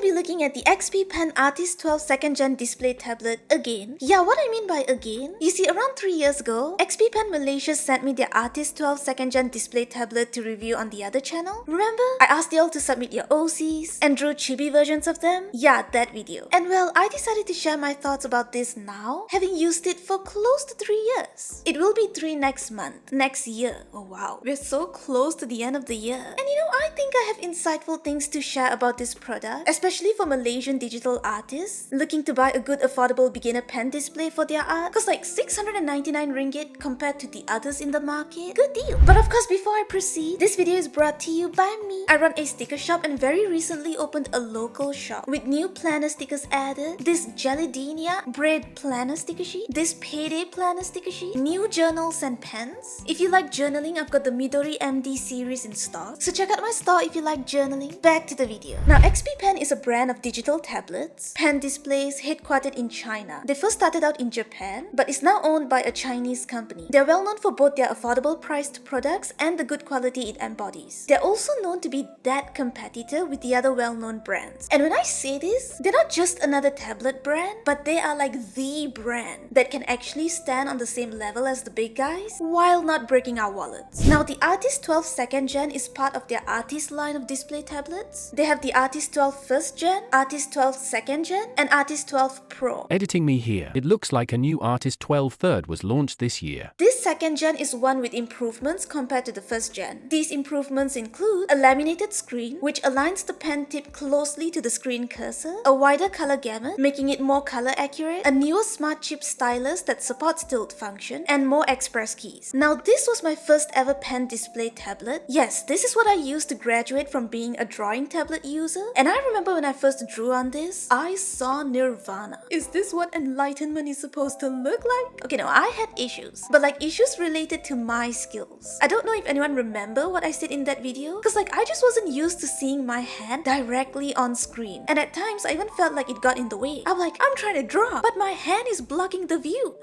be looking at the XP Pen Artist 12 2nd Gen display tablet again. Yeah, what I mean by again? You see, around 3 years ago, XP Pen Malaysia sent me their Artist 12 2nd Gen display tablet to review on the other channel. Remember? I asked y'all to submit your OCs and drew chibi versions of them. Yeah, that video. And well, I decided to share my thoughts about this now, having used it for close to 3 years. It will be 3 next month. Next year. Oh wow. We're so close to the end of the year. And you know, I think I have insightful things to share about this product, especially for Malaysian digital artists looking to buy a good affordable beginner pen display for their art. Cause like 699 ringgit compared to the others in the market, good deal. But of course, before I proceed, this video is brought to you by me. I run a sticker shop and very recently opened a local shop with new planner stickers added, this Jellydinia bread planner sticker sheet, this payday planner sticker sheet, new journals and pens. If you like journaling, I've got the Midori MD series in stock, so check out my store if you like journaling. Back to the video. Now, XP Pen is a brand of digital tablets, pen displays headquartered in China. They first started out in Japan, but is now owned by a Chinese company. They're well known for both their affordable priced products and the good quality it embodies. They're also known to be that competitor with the other well-known brands. And when I say this, they're not just another tablet brand, but they are like the brand that can actually stand on the same level as the big guys while not breaking our wallets. Now, the Artist 12 2nd Gen is part of their Artist line of display tablets. They have the Artist 12 1st Gen, Artist 12 2nd Gen, and Artist 12 Pro. Editing me here. It looks like a new Artist 12 3rd was launched this year. This 2nd Gen is one with improvements compared to the 1st Gen. These improvements include a laminated screen, which aligns the pen tip closely to the screen cursor, a wider color gamut, making it more color accurate, a newer smart chip stylus that supports tilt function, and more express keys. Now, this was my first ever pen display tablet. Yes, this is what I used to graduate from being a drawing tablet user. And I remember when I first drew on this, I saw nirvana. Is this what enlightenment is supposed to look like? Okay, no, I had issues, but like issues related to my skills. I don't know if anyone remember what I said in that video, because like I just wasn't used to seeing my hand directly on screen. And at times I even felt like it got in the way. I'm like, I'm trying to draw, but my hand is blocking the view.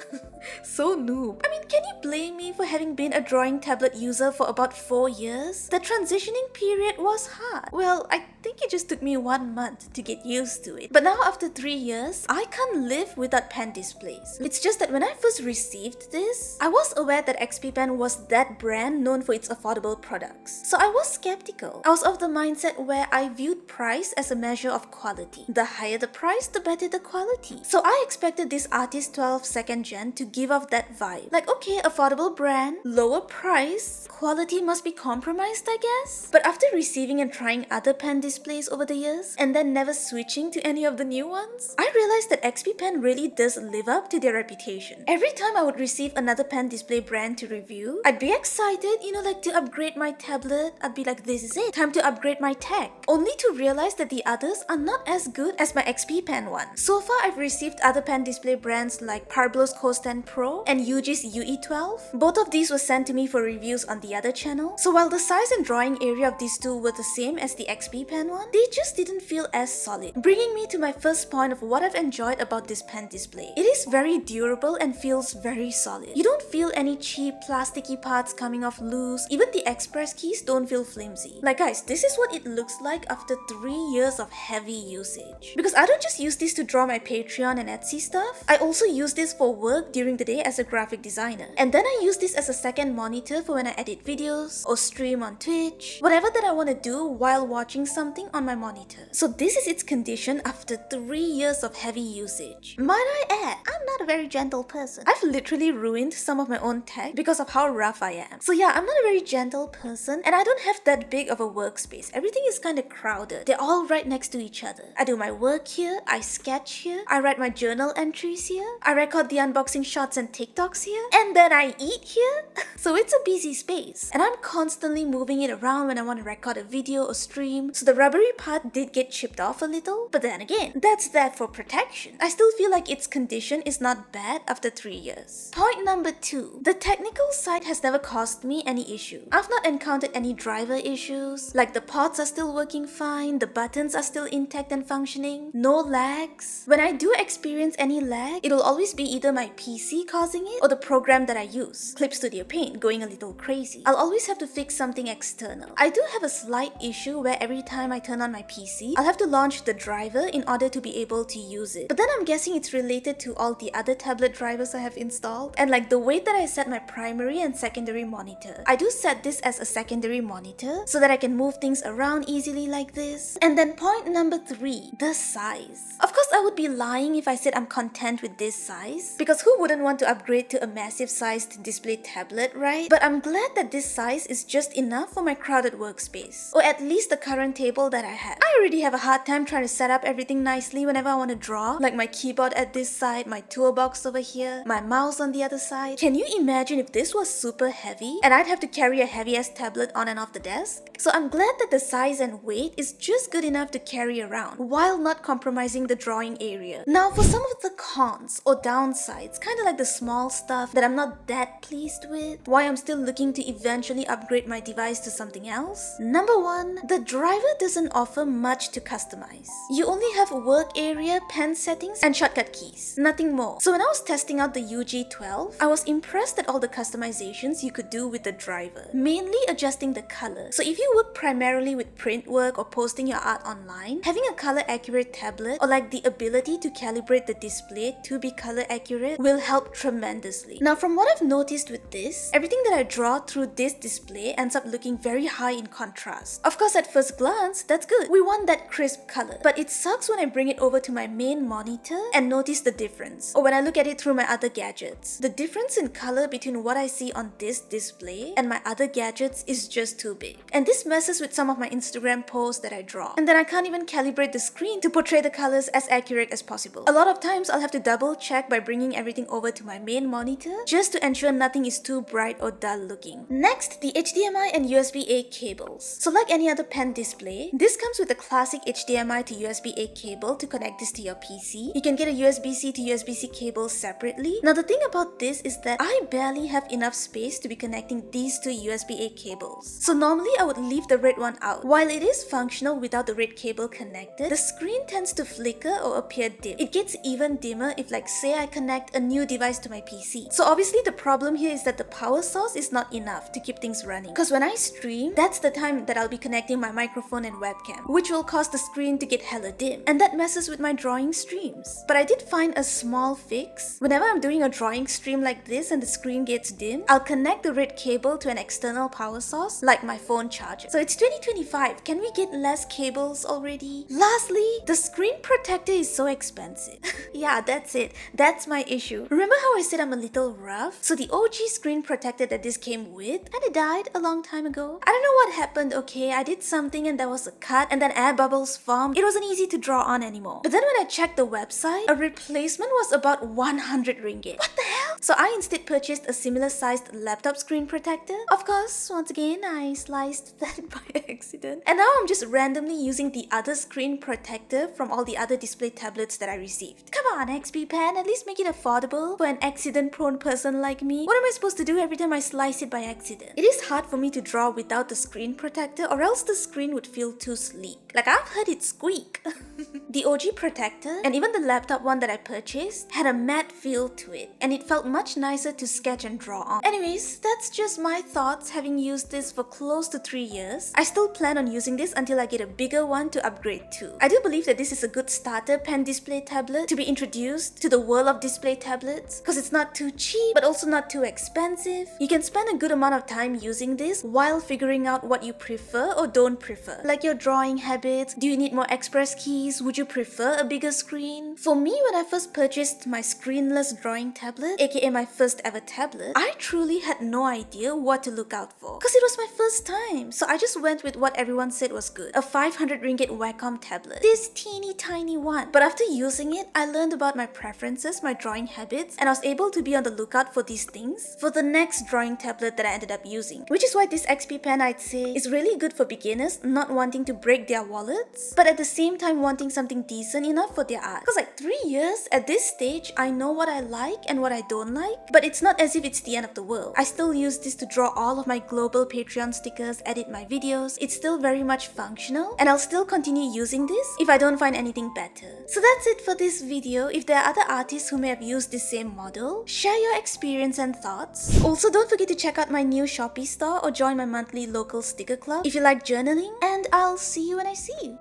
So noob. I mean, can you blame me for having been a drawing tablet user for about 4 years? The transitioning period was hard. Well, I think it just took me 1 month to get used to it. But now after 3 years, I can't live without pen displays. It's just that when I first received this, I was aware that XP Pen was that brand known for its affordable products. So I was skeptical. I was of the mindset where I viewed price as a measure of quality. The higher the price, the better the quality. So I expected this Artist 12 2nd Gen to give off that vibe. Like, okay, affordable brand, lower price, quality must be compromised, I guess. But after receiving and trying other pen displays over the years, and then never switching to any of the new ones, I realized that XP Pen really does live up to their reputation. Every time I would receive another pen display brand to review, I'd be excited, you know, like to upgrade my tablet. I'd be like, this is it, time to upgrade my tech. Only to realize that the others are not as good as my XP Pen one. So far, I've received other pen display brands like Parblo's Co-Stand Pro and Yuji's UE12. Both of these were sent to me for reviews on the other channel. So while the size and drawing area of these two were the same as the XP Pen one, they just didn't feel as solid. Bringing me to my first point of what I've enjoyed about this pen display. It is very durable and feels very solid. You don't feel any cheap plasticky parts coming off loose. Even the express keys don't feel flimsy. Like guys, this is what it looks like after 3 years of heavy usage. Because I don't just use this to draw my Patreon and Etsy stuff. I also use this for work during the day as a graphic designer. And then I use this as a second monitor for when I edit videos or stream on Twitch. Whatever that I want to do while watching something on my monitor. So this is its condition after 3 years of heavy usage. Might I add, I'm not a very gentle person. I've literally ruined some of my own tech because of how rough I am. So yeah, I'm not a very gentle person and I don't have that big of a workspace. Everything is kind of crowded. They're all right next to each other. I do my work here, I sketch here, I write my journal entries here, I record the unboxing shots and TikToks here, and then I eat here. So it's a busy space. And I'm constantly moving it around when I want to record a video or stream. So the rubbery part did get chipped off a little, but then again, that's there for protection. I still feel like its condition is not bad after 3 years. Point number 2. The technical side has never caused me any issue. I've not encountered any driver issues, like the ports are still working fine, the buttons are still intact and functioning, no lags. When I do experience any lag, it'll always be either my PC causing it or the program that I use, Clip Studio Paint, going a little crazy. I'll always have to fix something external. I do have a slight issue where every time I turn on my PC, I'll have to launch the driver in order to be able to use it. But then I'm guessing it's related to all the other tablet drivers I have installed, and like the way that I set my primary and secondary monitor. I do set this as a secondary monitor so that I can move things around easily like this. And then point number 3, the size. Of course, I would be lying if I said I'm content with this size, because who wouldn't want to upgrade to a massive sized display tablet, right? But I'm glad that this size is just enough for my crowded workspace, or at least the current table that I have. I already have a hard time trying to set up everything nicely whenever I want to draw, like my keyboard at this side, my toolbox over here, my mouse on the other side. Can you imagine if this was super heavy and I'd have to carry a heavy-ass tablet on and off the desk? So I'm glad that the size and weight is just good enough to carry around while not compromising the drawing area. Now for some of the cons or downsides, kind of like the small stuff that I'm not that pleased with, why I'm still looking to eventually upgrade my device to something else. Number 1, the driver doesn't offer much to customize. You only have work area, pen settings, and shortcut keys. Nothing more. So when I was testing out the UG12, I was impressed at all the customizations you could do with the driver, mainly adjusting the color. So if you work primarily with print work or posting your art online, having a color accurate tablet or like the ability to calibrate the display to be color accurate will help tremendously. Now from what I've noticed with this, everything that I draw through this display ends up looking very high in contrast. Of course, at first glance, that's good. We want that crisp color. But it sucks when I bring it over to my main monitor and notice the difference, or when I look at it through my other gadgets. The difference in color between what I see on this display and my other gadgets is just too big. And this messes with some of my Instagram posts that I draw. And then I can't even calibrate the screen to portray the colors as accurate as possible. A lot of times I'll have to double check by bringing everything over to my main monitor just to ensure nothing is too bright or dull looking. Next, the HDMI and USB-A cables. So like any other pen display, this comes with a classic HDMI to USB-A cable to connect this to your PC. You can get a USB-C to USB-C cable separately. Now the thing about this is that I barely have enough space to be connecting these two USB-A cables. So normally I would leave the red one out. While it is functional without the red cable connected, the screen tends to flicker or appear dim. It gets even dimmer if, like, say I connect a new device to my PC. So obviously the problem here is that the power source is not enough to keep things running. Because when I stream, that's the time that I'll be connecting my microphone and webcam, which will cause the screen to get hella dim. And that messes with my drawing streams. But I did find a small fix. Whenever I'm doing a drawing stream like this and the screen gets dim, I'll connect the red cable to an external power source, like my phone charger. So it's 2025. Can we get less cables already? Lastly, the screen protector is so expensive. Yeah, that's it. That's my issue. Remember how I said I'm a little rough? So the OG screen protector that this came with kinda died a long time ago. I don't know what happened, okay? I did something and there was a cut and then air bubbles formed. It wasn't easy to draw on anymore. But then when I checked the website, a replacement was about 100 ringgit. What the hell? So I instead purchased a similar sized laptop screen protector. Of course, once again, I sliced that by accident. And now I'm just randomly using the other screen protector from all the other display tablets that I received. Come on, XP Pen, at least make it affordable for an accident-prone person like me. What am I supposed to do every time I slice it by accident? It is hard for me to draw without the screen protector, or else the screen would feel too sleek. Like, I've heard it squeak. The OG protector, and even the laptop one that I purchased, had a matte feel to it, and it felt much nicer to sketch and draw on. Anyways, that's just my thoughts having used this for close to 3 years. I still plan on using this until I get a bigger one to upgrade to. I do believe that this is a good starter pen display tablet to be introduced to the world of display tablets, because it's not too cheap but also not too expensive. You can spend a good amount of time using this while figuring out what you prefer or don't prefer, like your drawing habits. Do you need more express keys? Would you prefer a bigger screen? For me, when I first purchased my screenless drawing tablet, aka my first ever tablet, I truly had no idea what to look out for, because it was my first time. So I just went with what everyone said was good, a 500 ringgit Wacom tablet, this teeny tiny one. But after using it, I learned about my preferences, my drawing habits, and I was able to be on the lookout for these things for the next drawing tablet that I ended up using. Which is why this XP Pen, I'd say, is really good for beginners not wanting to break their wallets, but at the same time wanting something decent enough for their art. Because like 3 years, at this stage, I know what I like and what I don't like, but it's not as if it's the end of the world. I still use this to draw all of my global Patreon stickers, edit my videos. It's still very much functional, and I'll still continue using this if I don't find anything better. So that's it for this video. If there are other artists who may have used this same model, share your experience and thoughts. Also, don't forget to check out my new Shopee store or join my monthly local sticker club if you like journaling, and I'll see you when I see you.